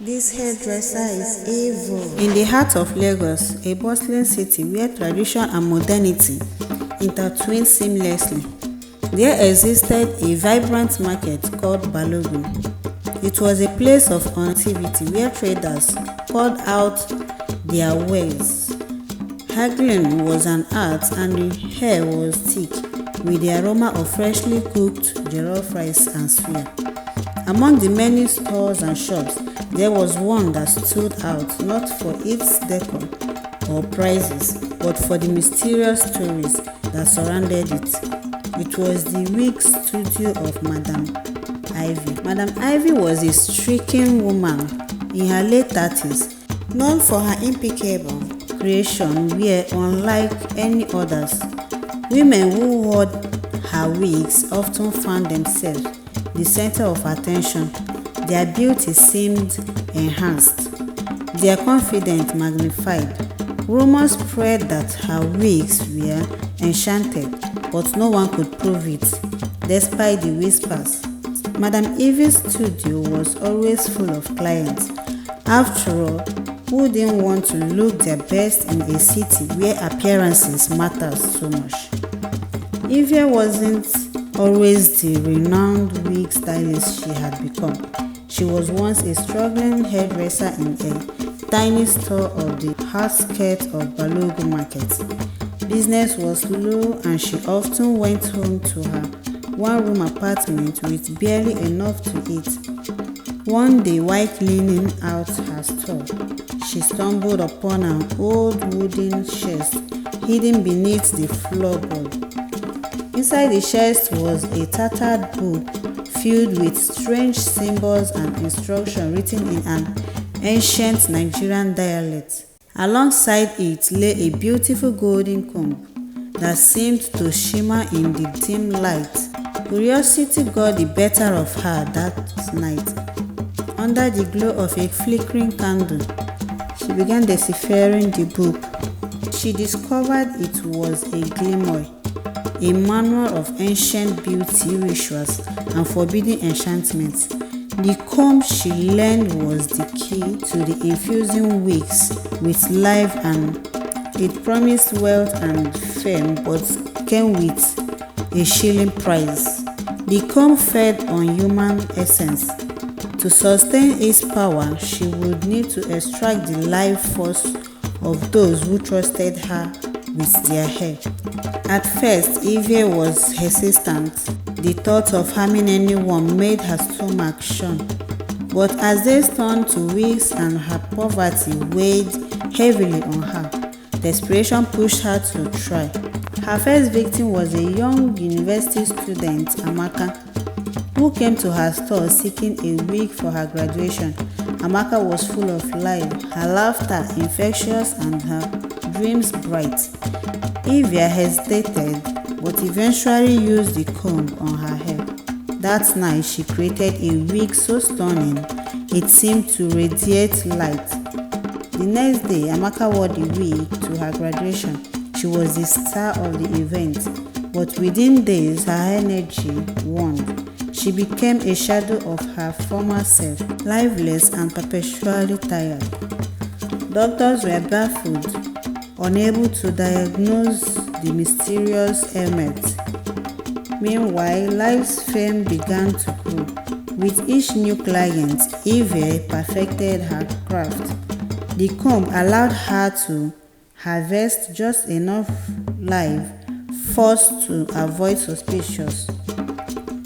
This hairdresser is evil. In the heart of Lagos, a bustling city where tradition and modernity intertwine seamlessly, there existed a vibrant market called Balogun. It was a place of activity where traders poured out their wares. Haggling was an art and the air was thick with the aroma of freshly cooked jollof rice and suya. Among the many stores and shops, there was one that stood out not for its decor or prices, but for the mysterious stories that surrounded it. It was the wig studio of Madam Ivie. Madam Ivie was a striking woman in her late 30s, known for her impeccable creation where, unlike any others, women who wore her wigs often found themselves the center of attention. Their beauty seemed enhanced, their confidence magnified. Rumors spread that her wigs were enchanted, but no one could prove it, despite the whispers. Madam Ivie's studio was always full of clients. After all, who didn't want to look their best in a city where appearances mattered so much? Ivie wasn't always the renowned wig stylist she had become. She was once a struggling hairdresser in a tiny store of the outskirts of Balogun Market. Business was low and she often went home to her one-room apartment with barely enough to eat. One day, while cleaning out her store, she stumbled upon an old wooden chest hidden beneath the floorboard. Inside the chest was a tattered book filled with strange symbols and instructions written in an ancient Nigerian dialect. Alongside it lay a beautiful golden comb that seemed to shimmer in the dim light. Curiosity got the better of her that night. Under the glow of a flickering candle, she began deciphering the book. She discovered it was a grimoire, a manual of ancient beauty rituals and forbidden enchantments. The comb, she learned, was the key to the infusing wigs with life, and it promised wealth and fame but came with a shilling price. The comb fed on human essence. To sustain its power, she would need to extract the life force of those who trusted her with their hair. At first, Ivie was hesitant. The thought of harming anyone made her stomach churn. But as days turned to weeks and her poverty weighed heavily on her, desperation pushed her to try. Her first victim was a young university student, Amaka, who came to her store seeking a wig for her graduation. Amaka was full of life, her laughter infectious and her dreams bright. Ivie hesitated, but eventually used the comb on her hair. That night, she created a wig so stunning it seemed to radiate light. The next day, Amaka wore the wig to her graduation. She was the star of the event, but within days, her energy waned. She became a shadow of her former self, lifeless and perpetually tired. Doctors were baffled, unable to diagnose the mysterious ailment. Meanwhile, life's fame began to grow. With each new client, Ivie perfected her craft. The comb allowed her to harvest just enough life force to avoid suspicious.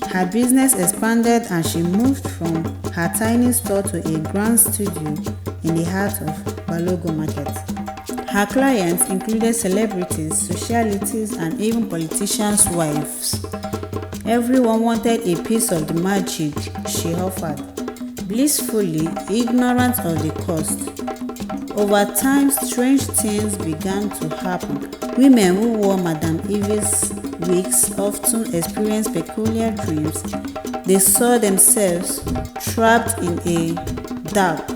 Her business expanded and she moved from her tiny store to a grand studio in the heart of Balogun Market. Her clients included celebrities, socialites, and even politicians' wives. Everyone wanted a piece of the magic she offered, blissfully ignorant of the cost. Over time, strange things began to happen. Women who wore Madam Ivie's wigs often experienced peculiar dreams. They saw themselves trapped in a dark,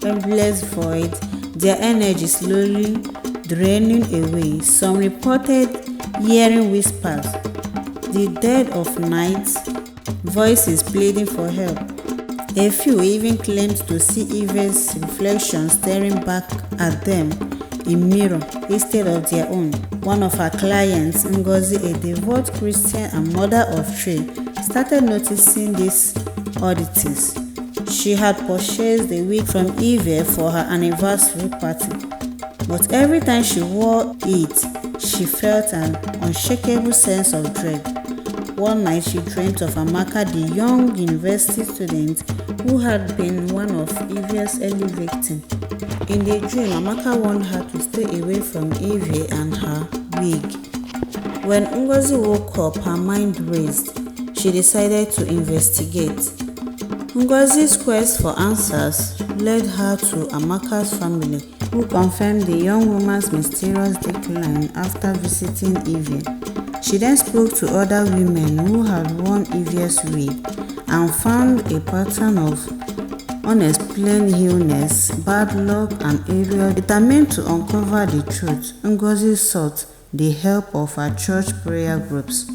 endless void, their energy slowly draining away. Some reported hearing whispers, the dead of night, voices pleading for help. A few even claimed to see Evie's reflection staring back at them in mirror instead of their own. One of her clients, Ngozi, a devout Christian and mother of three, started noticing these oddities. She had purchased a wig from Ivie for her anniversary party, but every time she wore it, she felt an unshakable sense of dread. One night she dreamt of Amaka, the young university student who had been one of Ivie's early victims. In the dream, Amaka warned her to stay away from Ivie and her wig. When Ngozi woke up, her mind raced. She decided to investigate. Ngozi's quest for answers led her to Amaka's family, who confirmed the young woman's mysterious decline after visiting Ivie. She then spoke to other women who had worn Ivie's wig and found a pattern of unexplained illness, bad luck, and areas. Determined to uncover the truth, Ngozi sought the help of her church prayer groups.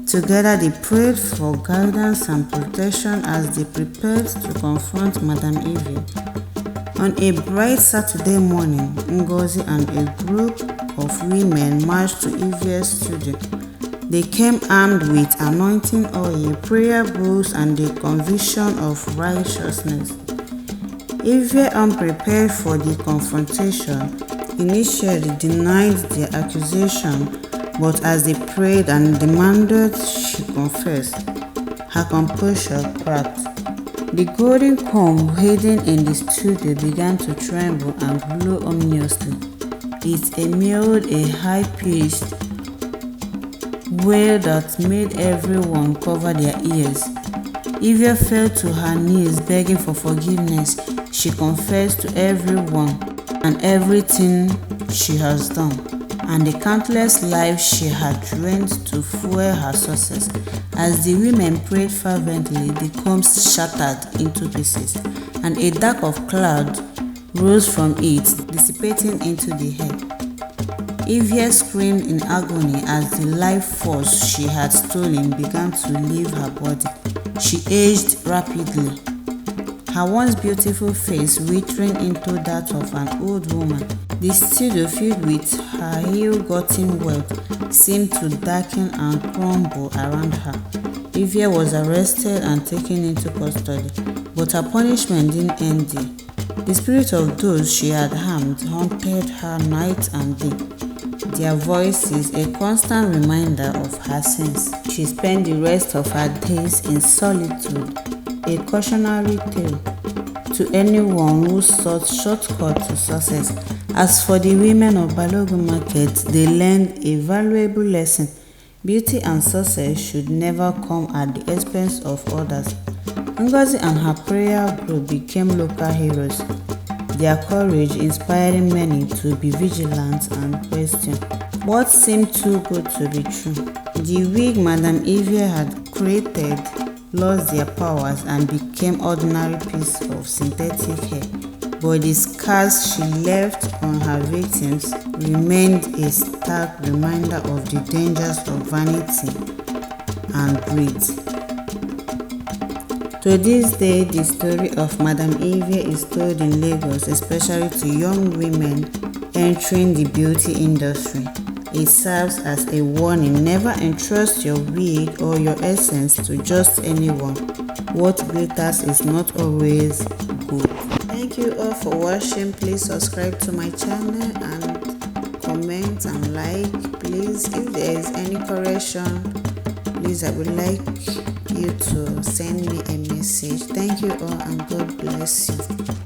Together they prayed for guidance and protection as they prepared to confront Madam Ivie. On a bright Saturday morning, Ngozi and a group of women marched to Ivie's studio. They came armed with anointing oil, prayer bowls, and the conviction of righteousness. Ivie, unprepared for the confrontation, initially denied their accusation, but as they prayed and demanded she confess, her composure cracked. The golden comb hidden in the studio began to tremble and glow ominously. It emitted a high-pitched wail that made everyone cover their ears. Ivie fell to her knees begging for forgiveness. She confessed to everyone and everything she has done, and the countless lives she had drained to fuel her success. As the women prayed fervently, the combs shattered into pieces, and a dark of cloud rose from it, dissipating into the air. Ivie screamed in agony as the life force she had stolen began to leave her body. She aged rapidly, her once beautiful face withering into that of an old woman. The studio, filled with her ill-gotten wealth, seemed to darken and crumble around her. Ivie was arrested and taken into custody, but her punishment didn't end there. The spirits of those she had harmed haunted her night and day, their voices a constant reminder of her sins. She spent the rest of her days in solitude, a cautionary tale to anyone who sought shortcuts to success. As for the women of Balogun Market, they learned a valuable lesson. Beauty and success should never come at the expense of others. Ngozi and her prayer group became local heroes, their courage inspiring many to be vigilant and question what seemed too good to be true. The wig Madam Ivie had created lost their powers and became ordinary piece of synthetic hair, but the scars she left on her victims remained a stark reminder of the dangers of vanity and greed. To this day, the story of Madam Ivie is told in Lagos, especially to young women entering the beauty industry. It serves as a warning: never entrust your wig or your essence to just anyone. What glitters is not always good. Thank you all for watching. Please subscribe to my channel and comment and like. Please, if there is any correction, please, I would like you to send me a message. Thank you all and God bless you.